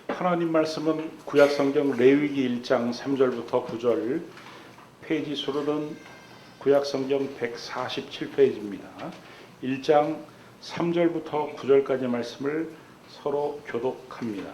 하나님 말씀은 구약성경 레위기 1장 3절부터 9절, 페이지 수로는 구약성경 147페이지입니다. 1장 3절부터 9절까지 말씀을 서로 교독합니다.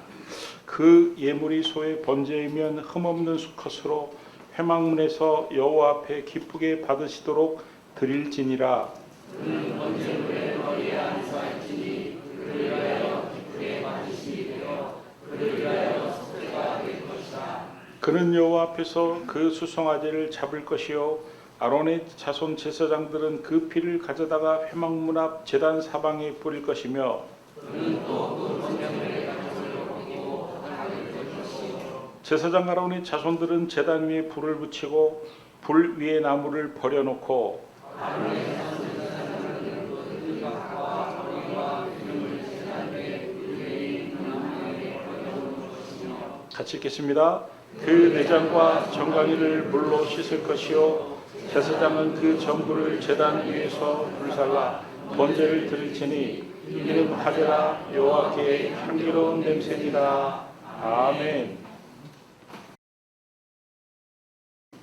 그 예물이 소의 번제이면 흠없는 수컷으로 회막문에서 여호와 앞에 기쁘게 받으시도록 드릴지니라. 그는 번제물의 머리에 안수할지니 그를 위하여 기쁘게 받으시니 되어 그를 위하여 속죄가 될 것이다. 그는 여호와 앞에서 그 수송아지를 잡을 것이요 아론의 자손 제사장들은 그 피를 가져다가 회막문 앞 제단 사방에 뿌릴 것이며 그는 또 그 번제물의 가죽을 벗기고 닦을 것이요 제사장 아론의 자손들은 제단 위에 불을 붙이고 불 위에 나무를 버려놓고 아론의 자손 제사장들은 그 흙과 머리와 기름을 제단 위에 불 위에 있는 나무에 버려놓을 것이며 같이 읽겠습니다. 그 내장과 정강이를 물로 씻을 것이요 제사장은 그 전부를 제단 위에서 불살라 번제를 드릴지니 이는 하되라 여호와께 향기로운 냄새니라. 아멘.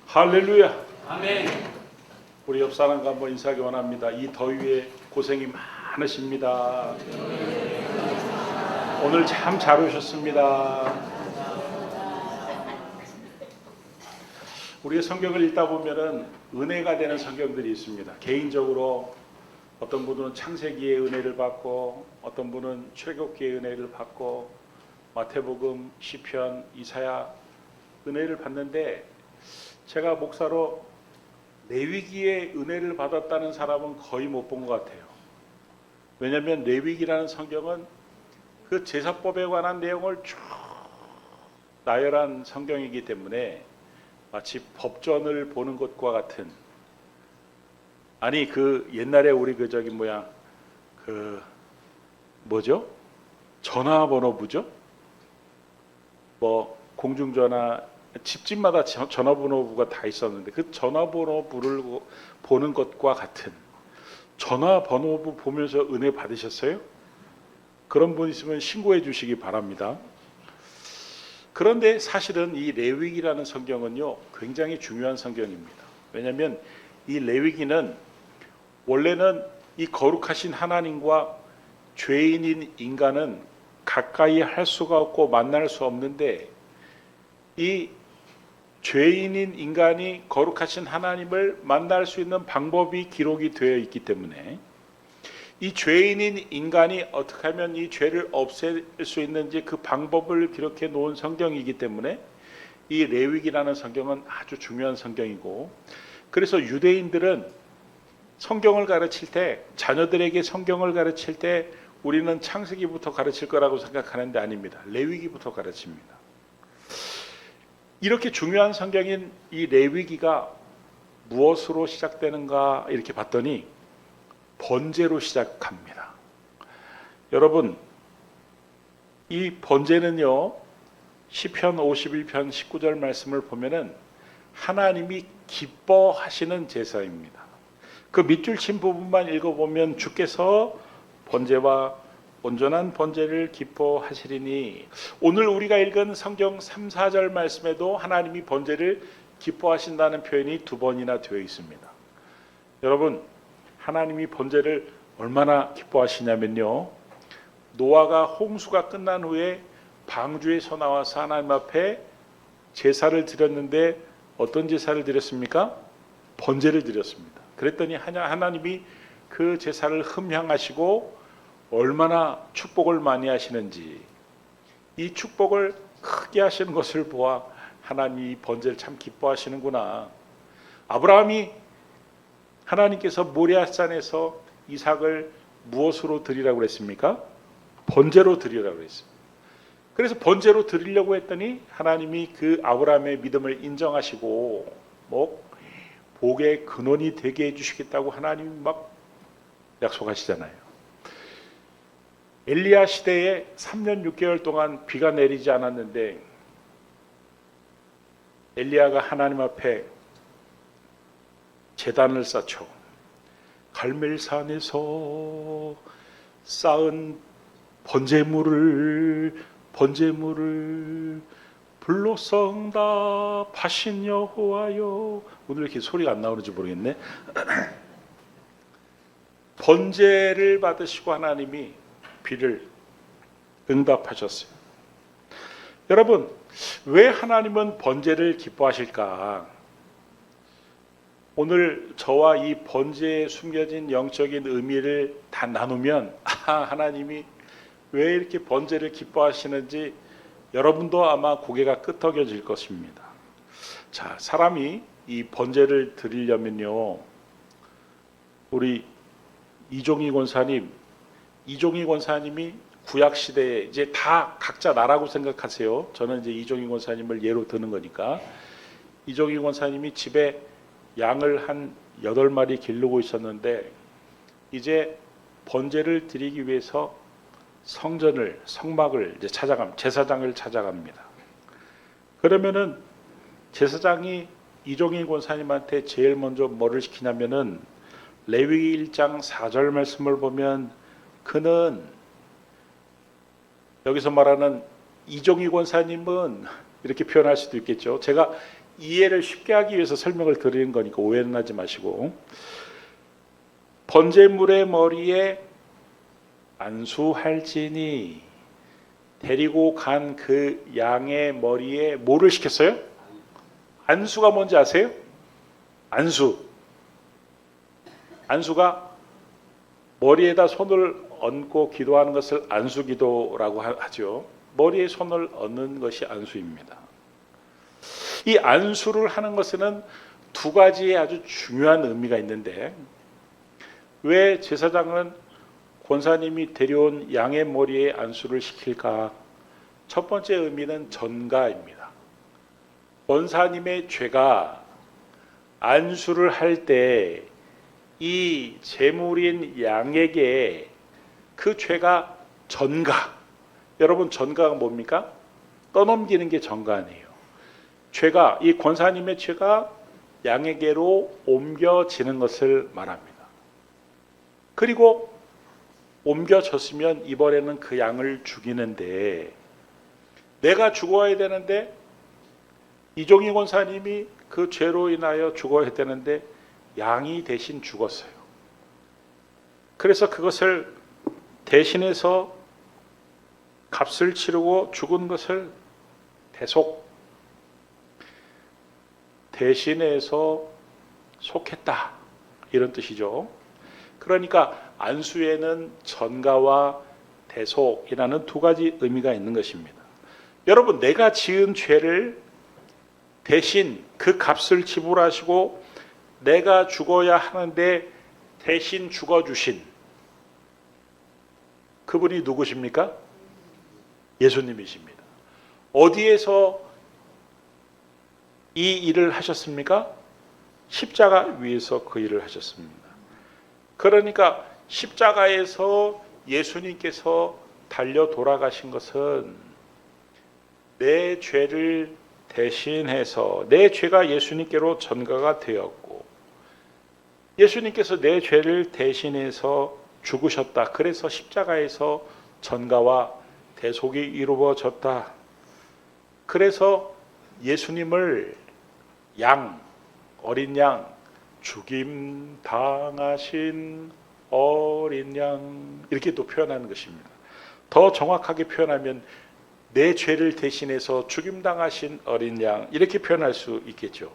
할렐루야. 아멘. 우리 옆 사람과 한번 인사하기 원합니다. 이 더위에 고생이 많으십니다. 오늘 참 잘 오셨습니다. 우리의 성경을 읽다 보면은 은혜가 되는 성경들이 있습니다. 개인적으로 어떤 분은 창세기의 은혜를 받고 어떤 분은 출애굽기의 은혜를 받고 마태복음, 시편, 이사야 은혜를 받는데 제가 목사로 레위기의 은혜를 받았다는 사람은 거의 못 본 것 같아요. 왜냐하면 레위기라는 성경은 그 제사법에 관한 내용을 쭉 나열한 성경이기 때문에 마치 법전을 보는 것과 같은, 아니 그 옛날에 우리 그 저기 뭐야 그 뭐죠? 전화번호부죠? 뭐 공중전화 집집마다 전화번호부가 다 있었는데 그 전화번호부를 보는 것과 같은, 전화번호부 보면서 은혜 받으셨어요? 그런 분 있으면 신고해 주시기 바랍니다. 그런데 사실은 이 레위기라는 성경은요 굉장히 중요한 성경입니다. 왜냐하면 이 레위기는 원래는 이 거룩하신 하나님과 죄인인 인간은 가까이 할 수가 없고 만날 수 없는데, 이 죄인인 인간이 거룩하신 하나님을 만날 수 있는 방법이 기록이 되어 있기 때문에 이 죄인인 인간이 어떻게 하면 이 죄를 없앨 수 있는지 그 방법을 기록해 놓은 성경이기 때문에 이 레위기라는 성경은 아주 중요한 성경이고, 그래서 유대인들은 성경을 가르칠 때, 자녀들에게 성경을 가르칠 때 우리는 창세기부터 가르칠 거라고 생각하는데 아닙니다. 레위기부터 가르칩니다. 이렇게 중요한 성경인 이 레위기가 무엇으로 시작되는가 이렇게 봤더니 번제로 시작합니다. 여러분, 이 번제는요 시편 51편 19절 말씀을 보면은 하나님이 기뻐하시는 제사입니다. 그 밑줄 친 부분만 읽어보면 주께서 번제와 온전한 번제를 기뻐하시리니, 오늘 우리가 읽은 성경 3, 4절 말씀에도 하나님이 번제를 기뻐하신다는 표현이 2번이나 되어 있습니다. 여러분, 하나님이 번제를 얼마나 기뻐하시냐면요, 노아가 홍수가 끝난 후에 방주에서 나와서 하나님 앞에 제사를 드렸는데 어떤 제사를 드렸습니까? 번제를 드렸습니다. 그랬더니 하나님이 그 제사를 흠향하시고 얼마나 축복을 많이 하시는지, 이 축복을 크게 하시는 것을 보아 하나님이 번제를 참 기뻐하시는구나. 아브라함이 하나님께서 모리아산에서 이삭을 무엇으로 드리라고 그랬습니까? 번제로 드리라고 그랬습니다. 그래서 번제로 드리려고 했더니 하나님이 그 아브라함의 믿음을 인정하시고 복의 근원이 되게 해주시겠다고 하나님이 막 약속하시잖아요. 엘리야 시대에 3년 6개월 동안 비가 내리지 않았는데 엘리야가 하나님 앞에 제단을 쌓죠. 갈멜산에서 쌓은 번제물을 번제물을 불로성답하신 여호와여. 오늘 이렇게 소리가 안 나오는지 모르겠네. 번제를 받으시고 하나님이 비를 응답하셨어요. 여러분, 왜 하나님은 번제를 기뻐하실까? 오늘 저와 이 번제에 숨겨진 영적인 의미를 다 나누면 하나님이 왜 이렇게 번제를 기뻐하시는지 여러분도 아마 고개가 끄덕여질 것입니다. 자, 사람이 이 번제를 드리려면요, 우리 이종희 권사님이 구약 시대에 이제 다 각자 나라고 생각하세요. 저는 이제 이종희 권사님을 예로 드는 거니까. 이종희 권사님이 집에 양을 한 8마리 기르고 있었는데 이제 번제를 드리기 위해서 성막을 이제 제사장을 찾아갑니다. 그러면은 제사장이 이종희 권사님한테 제일 먼저 뭐를 시키냐면은 레위기 1장 4절 말씀을 보면 그는, 여기서 말하는 이종희 권사님은 이렇게 표현할 수도 있겠죠. 제가 이해를 쉽게 하기 위해서 설명을 드리는 거니까 오해는 하지 마시고, 번제물의 머리에 안수할지니, 데리고 간 그 양의 머리에 뭐를 시켰어요? 안수가 뭔지 아세요? 안수가 머리에다 손을 얹고 기도하는 것을 안수기도라고 하죠. 머리에 손을 얹는 것이 안수입니다. 이 안수를 하는 것에는 두 가지의 아주 중요한 의미가 있는데, 왜 제사장은 권사님이 데려온 양의 머리에 안수를 시킬까? 첫 번째 의미는 전가입니다. 권사님의 죄가 안수를 할 때 이 제물인 양에게 그 죄가 전가. 여러분, 전가가 뭡니까? 떠넘기는 게 전가 아니에요. 죄가, 이 권사님의 죄가 양에게로 옮겨지는 것을 말합니다. 그리고 옮겨졌으면 이번에는 그 양을 죽이는데, 내가 죽어야 되는데 이종희 권사님이 그 죄로 인하여 죽어야 되는데 양이 대신 죽었어요. 그래서 그것을 대신해서 값을 치르고 죽은 것을 대신해서 속했다, 이런 뜻이죠. 그러니까 안수에는 전가와 대속이라는 두 가지 의미가 있는 것입니다. 여러분, 내가 지은 죄를 대신 그 값을 지불하시고 내가 죽어야 하는데 대신 죽어주신 그분이 누구십니까? 예수님이십니다. 어디에서 이 일을 하셨습니까? 십자가 위에서 그 일을 하셨습니다. 그러니까 십자가에서 예수님께서 달려 돌아가신 것은 내 죄를 대신해서, 내 죄가 예수님께로 전가가 되었고 예수님께서 내 죄를 대신해서 죽으셨다. 그래서 십자가에서 전가와 대속이 이루어졌다. 그래서 예수님을 어린 양, 죽임 당하신 어린 양, 이렇게 또 표현하는 것입니다. 더 정확하게 표현하면 내 죄를 대신해서 죽임 당하신 어린 양, 이렇게 표현할 수 있겠죠.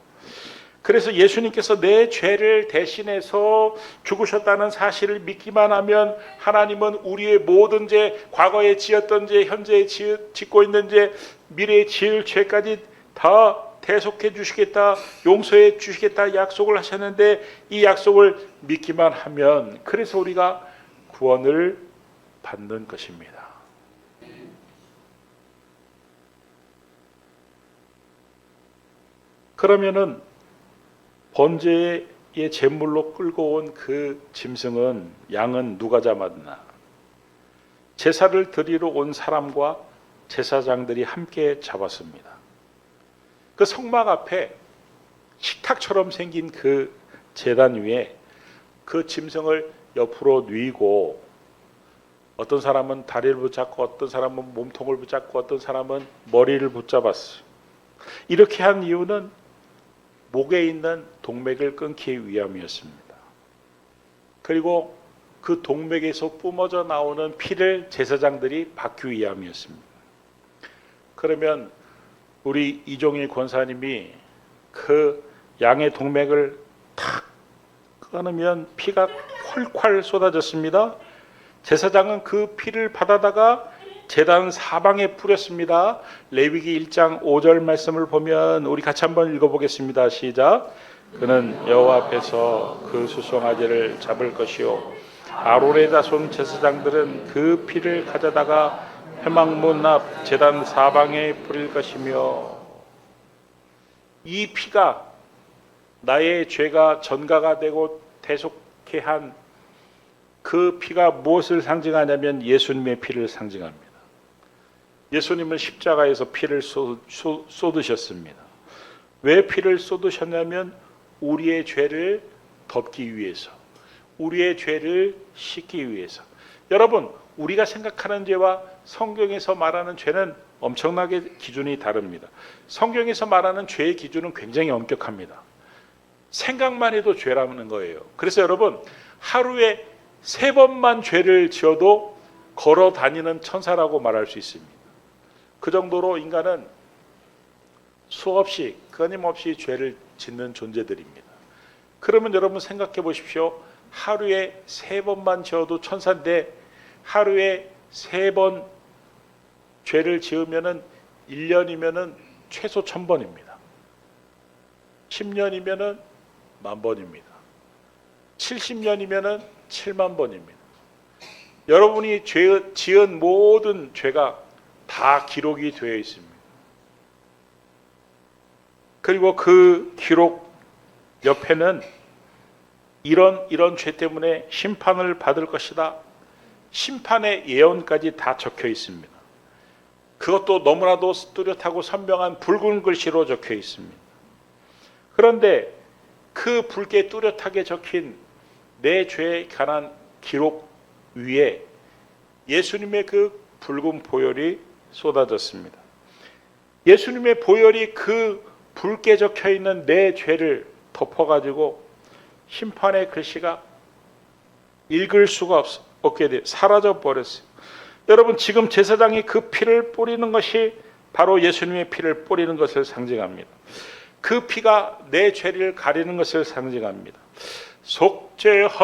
그래서 예수님께서 내 죄를 대신해서 죽으셨다는 사실을 믿기만 하면 하나님은 우리의 모든 죄, 과거에 지었던 죄, 현재에 짓고 있는 죄, 미래에 지을 죄까지 다 대속해 주시겠다, 용서해 주시겠다 약속을 하셨는데, 이 약속을 믿기만 하면 그래서 우리가 구원을 받는 것입니다. 그러면은 번제의 제물로 끌고 온 그 짐승은, 양은 누가 잡았나? 제사를 드리러 온 사람과 제사장들이 함께 잡았습니다. 그 성막 앞에 식탁처럼 생긴 그 제단 위에 그 짐승을 옆으로 뉘고 어떤 사람은 다리를 붙잡고 어떤 사람은 몸통을 붙잡고 어떤 사람은 머리를 붙잡았어요. 이렇게 한 이유는 목에 있는 동맥을 끊기 위함이었습니다. 그리고 그 동맥에서 뿜어져 나오는 피를 제사장들이 받기 위함이었습니다. 그러면 우리 이종일 권사님이 그 양의 동맥을 탁 끊으면 피가 콸콸 쏟아졌습니다. 제사장은 그 피를 받아다가 제단 사방에 뿌렸습니다. 레위기 1장 5절 말씀을 보면 우리 같이 한번 읽어보겠습니다. 시작. 그는 여호와 앞에서 그 수송아지를 잡을 것이요 아론의 자손 제사장들은 그 피를 가져다가 회막문 앞 제단 사방에 뿌릴 것이며, 이 피가 나의 죄가 전가가 되고 대속케 한 그 피가 무엇을 상징하냐면 예수님의 피를 상징합니다. 예수님은 십자가에서 피를 쏟으셨습니다. 왜 피를 쏟으셨냐면 우리의 죄를 덮기 위해서, 우리의 죄를 씻기 위해서. 여러분, 우리가 생각하는 죄와 성경에서 말하는 죄는 엄청나게 기준이 다릅니다. 성경에서 말하는 죄의 기준은 굉장히 엄격합니다. 생각만 해도 죄라는 거예요. 그래서 여러분, 하루에 3번만 죄를 지어도 걸어 다니는 천사라고 말할 수 있습니다. 그 정도로 인간은 수없이 끊임없이 죄를 짓는 존재들입니다. 그러면 여러분 생각해 보십시오. 하루에 3번만 지어도 천사인데 하루에 3번 죄를 지으면은 1년이면은 최소 1000번입니다. 10년이면은 10,000번입니다. 70년이면은 7만 번입니다. 여러분이 지은 모든 죄가 다 기록이 되어 있습니다. 그리고 그 기록 옆에는 이런 죄 때문에 심판을 받을 것이다, 심판의 예언까지 다 적혀 있습니다. 그것도 너무나도 뚜렷하고 선명한 붉은 글씨로 적혀 있습니다. 그런데 그 붉게 뚜렷하게 적힌 내 죄에 관한 기록 위에 예수님의 그 붉은 보혈이 쏟아졌습니다. 예수님의 보혈이 그 붉게 적혀 있는 내 죄를 덮어가지고 심판의 글씨가 읽을 수가 없게 돼 사라져 버렸어요. 여러분, 지금 제사장이 그 피를 뿌리는 것이 바로 예수님의 피를 뿌리는 것을 상징합니다. 그 피가 내 죄를 가리는 것을 상징합니다. 속죄하옵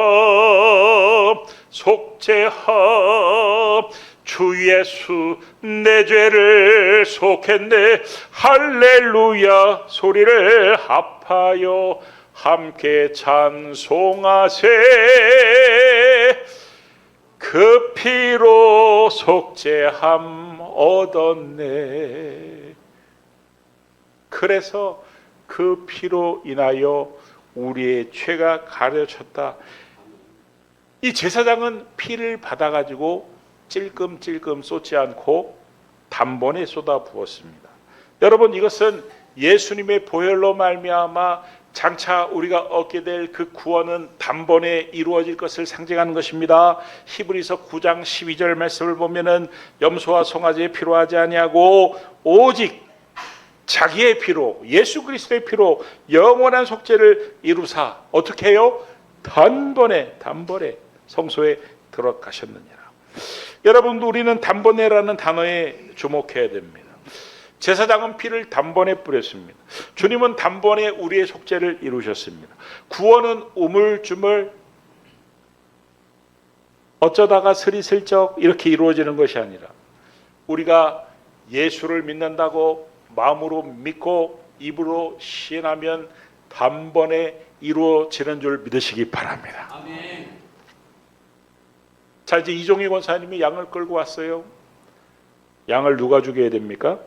속죄하옵 주 예수 내 죄를 속했네 할렐루야 소리를 합하여 함께 찬송하세. 그 피로 속죄함 얻었네. 그래서 그 피로 인하여 우리의 죄가 가려졌다. 이 제사장은 피를 받아가지고 찔끔찔끔 쏟지 않고 단번에 쏟아 부었습니다. 여러분, 이것은 예수님의 보혈로 말미암아 장차 우리가 얻게 될 그 구원은 단번에 이루어질 것을 상징하는 것입니다. 히브리서 9장 12절 말씀을 보면은 염소와 송아지의 피로 하지 아니하고 오직 자기의 피로, 예수 그리스도의 피로 영원한 속죄를 이루사 어떻게 해요? 단번에 성소에 들어가셨느니라. 여러분, 우리는 단번에라는 단어에 주목해야 됩니다. 제사장은 피를 단번에 뿌렸습니다. 주님은 단번에 우리의 속죄를 이루셨습니다. 구원은 우물쭈물 어쩌다가 스리슬쩍 이렇게 이루어지는 것이 아니라 우리가 예수를 믿는다고 마음으로 믿고 입으로 시인하면 단번에 이루어지는 줄 믿으시기 바랍니다. 아멘. 자, 이제 이종희 권사님이 양을 끌고 왔어요. 양을 누가 죽여야 됩니까?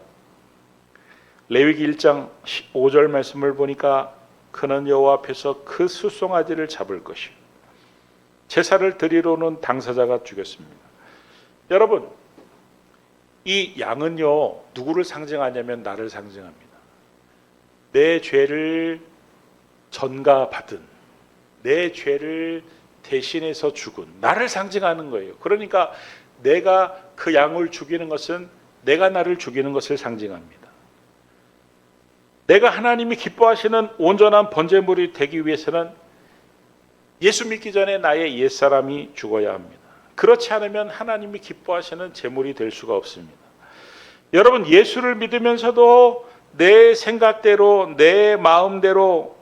레위기 1장 5절 말씀을 보니까 그는 여호와 앞에서 그 수송아지를 잡을 것이요 제사를 드리러는 당사자가 죽였습니다. 여러분, 이 양은요 누구를 상징하냐면 나를 상징합니다. 내 죄를 전가받은, 내 죄를 대신해서 죽은 나를 상징하는 거예요. 그러니까 내가 그 양을 죽이는 것은 내가 나를 죽이는 것을 상징합니다. 내가 하나님이 기뻐하시는 온전한 번제물이 되기 위해서는 예수 믿기 전에 나의 옛사람이 죽어야 합니다. 그렇지 않으면 하나님이 기뻐하시는 제물이 될 수가 없습니다. 여러분, 예수를 믿으면서도 내 생각대로 내 마음대로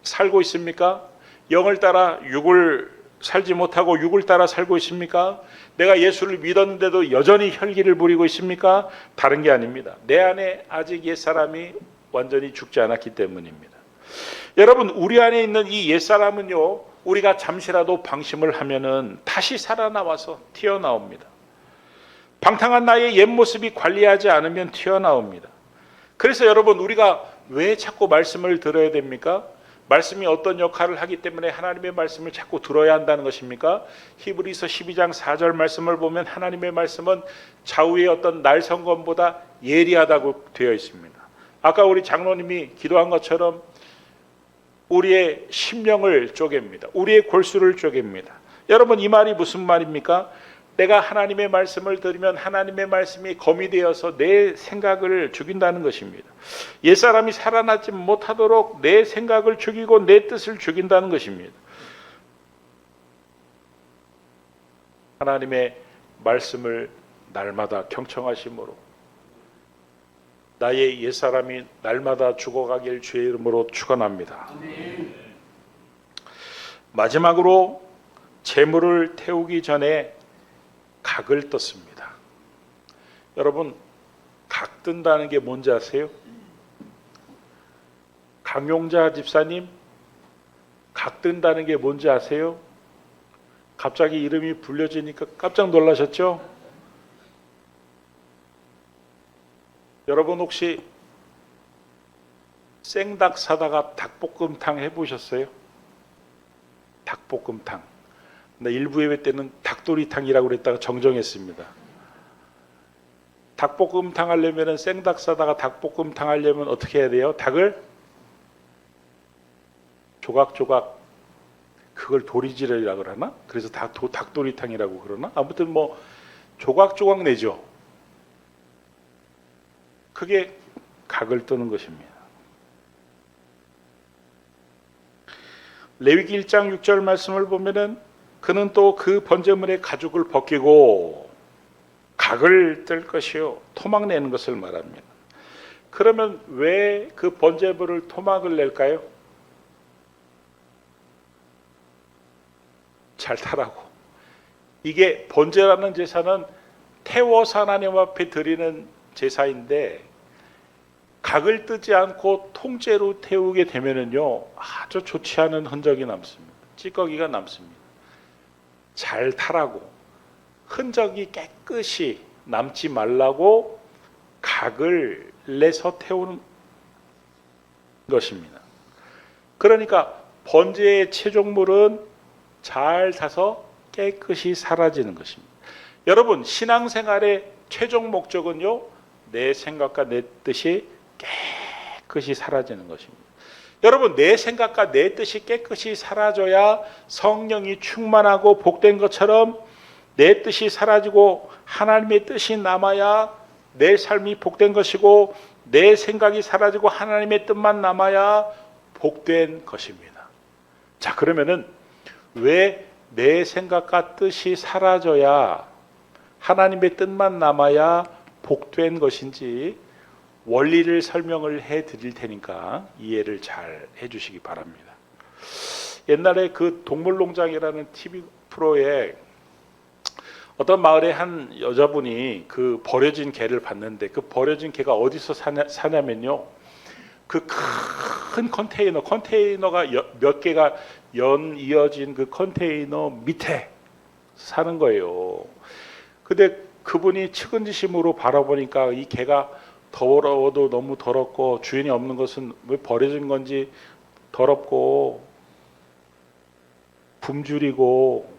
살고 있습니까? 영을 따라 육을 살지 못하고 육을 따라 살고 있습니까? 내가 예수를 믿었는데도 여전히 혈기를 부리고 있습니까? 다른 게 아닙니다. 내 안에 아직 옛사람이 완전히 죽지 않았기 때문입니다. 여러분, 우리 안에 있는 이 옛사람은요, 우리가 잠시라도 방심을 하면은 다시 살아나와서 튀어나옵니다. 방탕한 나의 옛 모습이 관리하지 않으면 튀어나옵니다. 그래서 여러분, 우리가 왜 자꾸 말씀을 들어야 됩니까? 말씀이 어떤 역할을 하기 때문에 하나님의 말씀을 자꾸 들어야 한다는 것입니까? 히브리서 12장 4절 말씀을 보면 하나님의 말씀은 좌우의 어떤 날성검보다 예리하다고 되어 있습니다. 아까 우리 장로님이 기도한 것처럼 우리의 심령을 쪼갭니다. 우리의 골수를 쪼갭니다. 여러분, 이 말이 무슨 말입니까? 내가 하나님의 말씀을 들으면 하나님의 말씀이 검이 되어서 내 생각을 죽인다는 것입니다. 옛사람이 살아나지 못하도록 내 생각을 죽이고 내 뜻을 죽인다는 것입니다. 하나님의 말씀을 날마다 경청하심으로 나의 옛사람이 날마다 죽어가길 주의 이름으로 축원합니다. 마지막으로 재물을 태우기 전에 각을 떴습니다. 여러분, 각 뜬다는 게 뭔지 아세요? 강용자 집사님, 각 뜬다는 게 뭔지 아세요? 갑자기 이름이 불려지니까 깜짝 놀라셨죠? 여러분, 혹시 생닭 사다가 닭볶음탕 해보셨어요? 닭볶음탕. 나 일부 예배 때는 닭도리탕이라고 그랬다가 정정했습니다. 닭볶음탕 하려면 생닭 사다가 닭볶음탕 하려면 어떻게 해야 돼요? 닭을 조각조각, 그걸 도리지라고 그러나? 그래서 닭도리탕이라고 그러나? 아무튼 뭐 조각조각 내죠. 그게 각을 뜨는 것입니다. 레위기 1장 6절 말씀을 보면은 그는 또 그 번제물의 가죽을 벗기고 각을 뜰 것이요 토막 내는 것을 말합니다. 그러면 왜 그 번제물을 토막을 낼까요? 잘 타라고. 이게 번제라는 제사는 태워서 하나님 앞에 드리는 제사인데 각을 뜨지 않고 통째로 태우게 되면은요 아주 좋지 않은 흔적이 남습니다. 찌꺼기가 남습니다. 잘 타라고, 흔적이 깨끗이 남지 말라고 각을 내서 태우는 것입니다. 그러니까 번제의 최종물은 잘 타서 깨끗이 사라지는 것입니다. 여러분, 신앙생활의 최종 목적은요, 내 생각과 내 뜻이 깨끗이 사라지는 것입니다. 여러분, 내 생각과 내 뜻이 깨끗이 사라져야 성령이 충만하고 복된 것처럼 내 뜻이 사라지고 하나님의 뜻이 남아야 내 삶이 복된 것이고, 내 생각이 사라지고 하나님의 뜻만 남아야 복된 것입니다. 자, 그러면은 왜 내 생각과 뜻이 사라져야 하나님의 뜻만 남아야 복된 것인지 원리를 설명을 해 드릴 테니까 이해를 잘 해 주시기 바랍니다. 옛날에 그 동물농장이라는 TV 프로에 어떤 마을에 한 여자분이 그 버려진 개를 봤는데, 그 버려진 개가 어디서 사냐면요, 그 큰 컨테이너가 몇 개가 이어진 그 컨테이너 밑에 사는 거예요. 근데 그분이 측은지심으로 바라보니까 이 개가 더러워도 너무 더럽고 주인이 없는 것은 왜 버려진 건지 더럽고 굶주리고,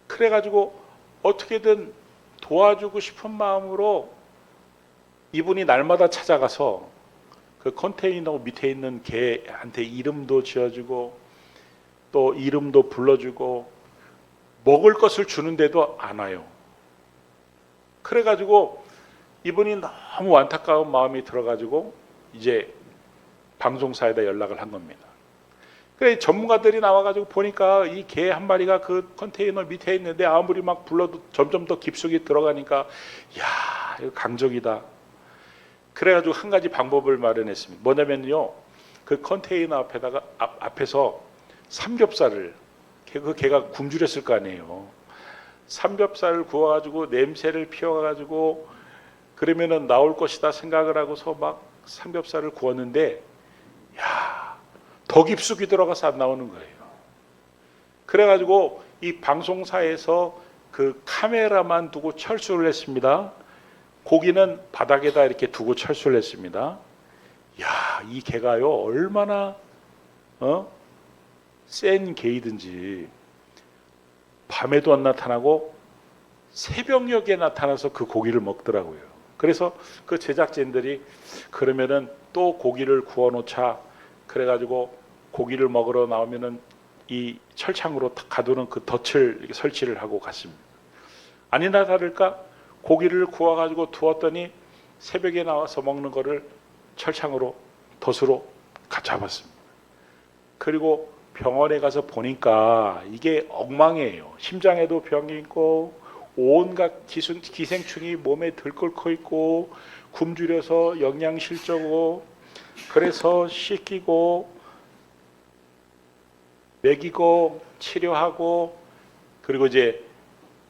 그래가지고 어떻게든 도와주고 싶은 마음으로 이분이 날마다 찾아가서 그 컨테이너 밑에 있는 개한테 이름도 지어주고 또 이름도 불러주고 먹을 것을 주는데도 안 와요. 그래가지고 이분이 너무 안타까운 마음이 들어가지고 이제 방송사에다 연락을 한 겁니다. 그래 전문가들이 나와가지고 보니까 이 개 한 마리가 그 컨테이너 밑에 있는데 아무리 막 불러도 점점 더 깊숙이 들어가니까 야 이거 강적이다. 그래가지고 한 가지 방법을 마련했습니다. 뭐냐면요, 그 컨테이너 앞에다가 앞에서 삼겹살을, 그 개가 굶주렸을 거 아니에요. 삼겹살을 구워가지고 냄새를 피워가지고 그러면은 나올 것이다 생각을 하고서 막 삼겹살을 구웠는데 야, 더 깊숙이 들어가서 안 나오는 거예요. 그래가지고 이 방송사에서 그 카메라만 두고 철수를 했습니다. 고기는 바닥에다 이렇게 두고 철수를 했습니다. 야, 이 개가요 얼마나 센 개이든지 밤에도 안 나타나고 새벽녘에 나타나서 그 고기를 먹더라고요. 그래서 그 제작진들이 그러면은 또 고기를 구워 놓자. 그래가지고 고기를 먹으러 나오면은 이 철창으로 가두는 그 덫을 이렇게 설치를 하고 갔습니다. 아니나 다를까 고기를 구워가지고 두었더니 새벽에 나와서 먹는 거를 철창으로 덫으로 잡았습니다. 그리고 병원에 가서 보니까 이게 엉망이에요. 심장에도 병이 있고 온갖 기생충이 몸에 들끓고 있고 굶주려서 영양실조고 그래서 씻기고 먹이고 치료하고 그리고 이제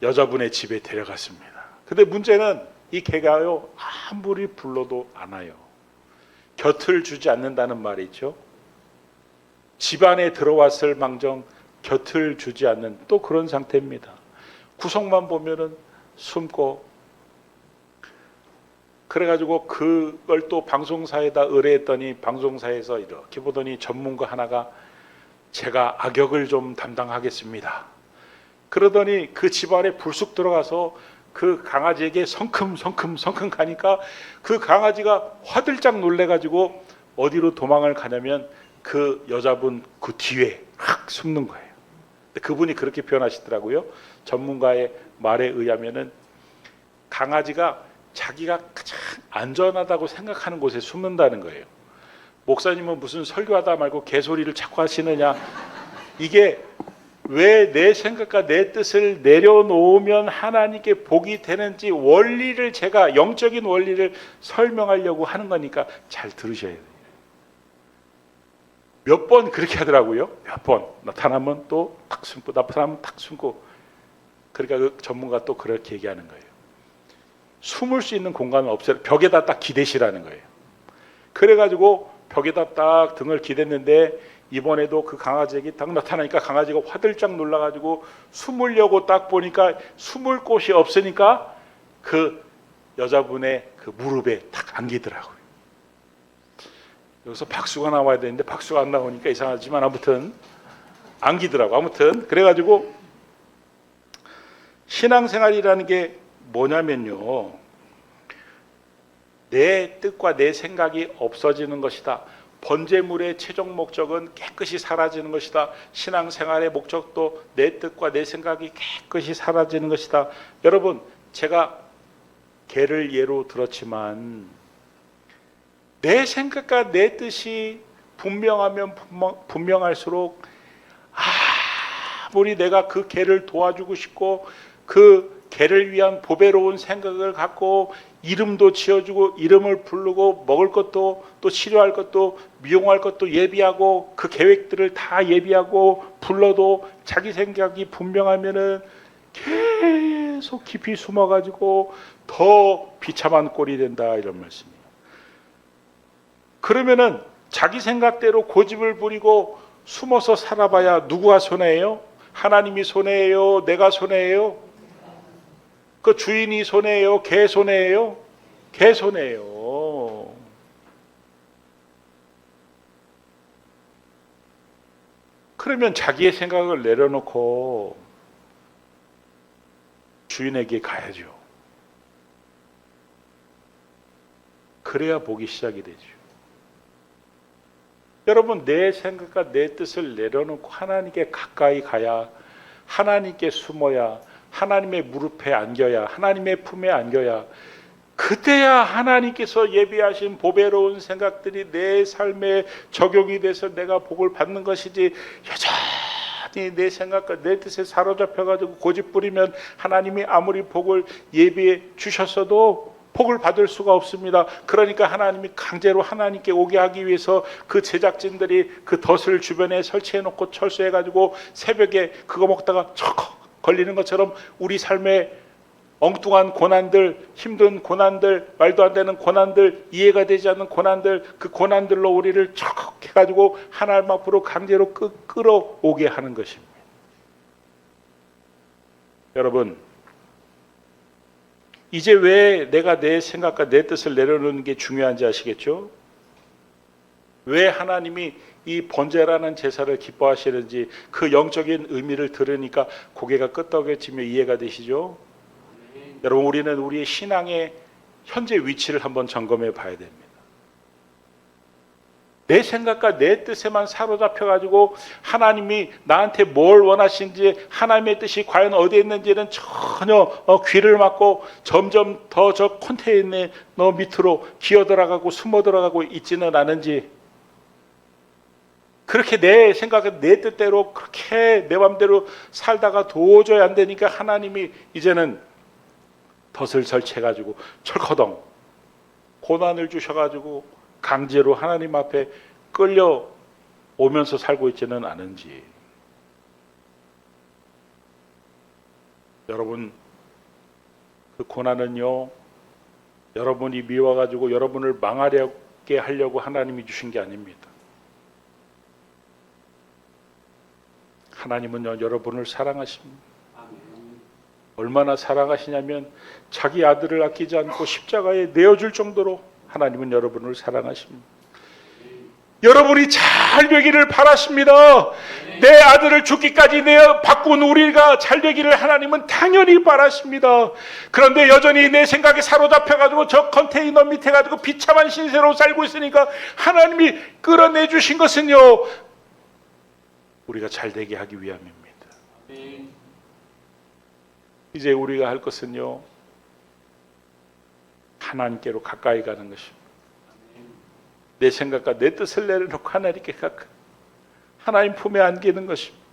여자분의 집에 데려갔습니다. 근데 문제는 이 개가요 아무리 불러도 안 와요. 곁을 주지 않는다는 말이 있죠. 집안에 들어왔을 망정 곁을 주지 않는 또 그런 상태입니다. 구석만 보면은 숨고 그래가지고 그걸 또 방송사에다 의뢰했더니 방송사에서 이렇게 보더니 전문가 하나가 제가 악역을 좀 담당하겠습니다. 그러더니 그 집안에 불쑥 들어가서 그 강아지에게 성큼성큼 가니까 그 강아지가 화들짝 놀래가지고 어디로 도망을 가냐면 그 여자분 그 뒤에 확 숨는 거예요. 그분이 그렇게 표현하시더라고요. 전문가의 말에 의하면은 강아지가 자기가 가장 안전하다고 생각하는 곳에 숨는다는 거예요. 목사님은 무슨 설교하다 말고 개소리를 자꾸 하시느냐. 이게 왜 내 생각과 내 뜻을 내려놓으면 하나님께 복이 되는지 원리를 제가 영적인 원리를 설명하려고 하는 거니까 잘 들으셔야 돼요. 몇 번 그렇게 하더라고요. 몇 번 나타나면 또 탁 숨고 나타나면 탁 숨고. 그러니까 그 전문가 또 그렇게 얘기하는 거예요. 숨을 수 있는 공간을 없애라. 벽에다 딱 기대시라는 거예요. 그래가지고 벽에다 딱 등을 기댔는데 이번에도 그 강아지에게 딱 나타나니까 강아지가 화들짝 놀라가지고 숨으려고 딱 보니까 숨을 곳이 없으니까 그 여자분의 그 무릎에 딱 안기더라고요. 여기서 박수가 나와야 되는데 박수가 안 나오니까 이상하지만 아무튼 안기더라고. 아무튼 그래가지고 신앙생활이라는 게 뭐냐면요, 내 뜻과 내 생각이 없어지는 것이다. 번제물의 최종 목적은 깨끗이 사라지는 것이다. 신앙생활의 목적도 내 뜻과 내 생각이 깨끗이 사라지는 것이다. 여러분, 제가 개를 예로 들었지만 내 생각과 내 뜻이 분명하면 분명할수록 아무리 내가 그 개를 도와주고 싶고 그 개를 위한 보배로운 생각을 갖고 이름도 지어주고 이름을 부르고 먹을 것도 또 치료할 것도 미용할 것도 예비하고 그 계획들을 다 예비하고 불러도 자기 생각이 분명하면은 계속 깊이 숨어가지고 더 비참한 꼴이 된다, 이런 말씀이에요. 그러면은 자기 생각대로 고집을 부리고 숨어서 살아봐야 누구가 손해예요? 하나님이 손해예요? 내가 손해예요? 그 주인이 손해예요? 개 손해예요? 개 손해예요. 그러면 자기의 생각을 내려놓고 주인에게 가야죠. 그래야 복이 시작이 되죠. 여러분, 내 생각과 내 뜻을 내려놓고 하나님께 가까이 가야, 하나님께 숨어야 하나님의 무릎에 안겨야, 하나님의 품에 안겨야, 그때야 하나님께서 예비하신 보배로운 생각들이 내 삶에 적용이 돼서 내가 복을 받는 것이지, 여전히 내 생각과 내 뜻에 사로잡혀가지고 고집부리면 하나님이 아무리 복을 예비해 주셨어도 복을 받을 수가 없습니다. 그러니까 하나님이 강제로 하나님께 오게 하기 위해서 그 제작진들이 그 덫을 주변에 설치해 놓고 철수해 가지고 새벽에 그거 먹다가 척 걸리는 것처럼 우리 삶에 엉뚱한 고난들, 힘든 고난들, 말도 안 되는 고난들, 이해가 되지 않는 고난들, 그 고난들로 우리를 척 해가지고 하나님 앞으로 강제로 끌어오게 하는 것입니다. 여러분, 이제 왜 내가 내 생각과 내 뜻을 내려놓는 게 중요한지 아시겠죠? 왜 하나님이 이 번제라는 제사를 기뻐하시는지 그 영적인 의미를 들으니까 고개가 끄덕여지며 이해가 되시죠? 여러분, 우리는 우리의 신앙의 현재 위치를 한번 점검해 봐야 됩니다. 내 생각과 내 뜻에만 사로잡혀가지고 하나님이 나한테 뭘 원하시는지, 하나님의 뜻이 과연 어디에 있는지는 전혀 귀를 막고 점점 더 저 컨테이너 밑으로 기어 들어가고 숨어 들어가고 있지는 않은지, 그렇게 내 생각과 내 뜻대로 그렇게 내 맘대로 살다가 도저히 안 되니까 하나님이 이제는 덫을 설치해가지고 철커덩 고난을 주셔가지고 강제로 하나님 앞에 끌려오면서 살고 있지는 않은지. 여러분, 그 고난은요, 여러분이 미워가지고 여러분을 망하게 하려고 하나님이 주신 게 아닙니다. 하나님은요, 여러분을 사랑하십니다. 얼마나 사랑하시냐면 자기 아들을 아끼지 않고 십자가에 내어줄 정도로 하나님은 여러분을 사랑하십니다. 여러분이 잘 되기를 바라십니다. 내 아들을 죽기까지 내어 바꾼 우리가 잘 되기를 하나님은 당연히 바라십니다. 그런데 여전히 내 생각에 사로잡혀가지고 저 컨테이너 밑에 가지고 비참한 신세로 살고 있으니까 하나님이 끌어내 주신 것은요, 우리가 잘 되게 하기 위함입니다. 이제 우리가 할 것은요, 하나님께로 가까이 가는 것입니다. 내 생각과 내 뜻을 내려놓고 하나님께 가까이, 하나님 품에 안기는 것입니다.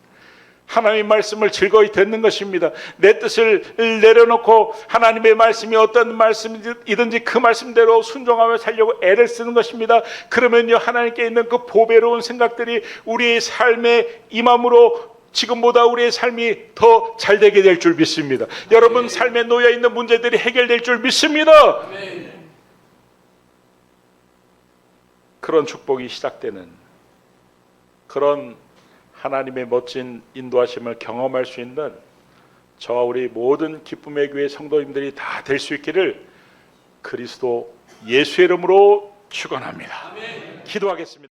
하나님의 말씀을 즐거이 듣는 것입니다. 내 뜻을 내려놓고 하나님의 말씀이 어떤 말씀이든지 그 말씀대로 순종하며 살려고 애를 쓰는 것입니다. 그러면요, 하나님께 있는 그 보배로운 생각들이 우리의 삶에 임함으로 지금보다 우리의 삶이 더 잘되게 될 줄 믿습니다. 여러분 삶에 놓여있는 문제들이 해결될 줄 믿습니다. 그런 축복이 시작되는, 그런 하나님의 멋진 인도하심을 경험할 수 있는 저와 우리 모든 기쁨의 교회 성도님들이 다 될 수 있기를 그리스도 예수의 이름으로 축원합니다. 기도하겠습니다.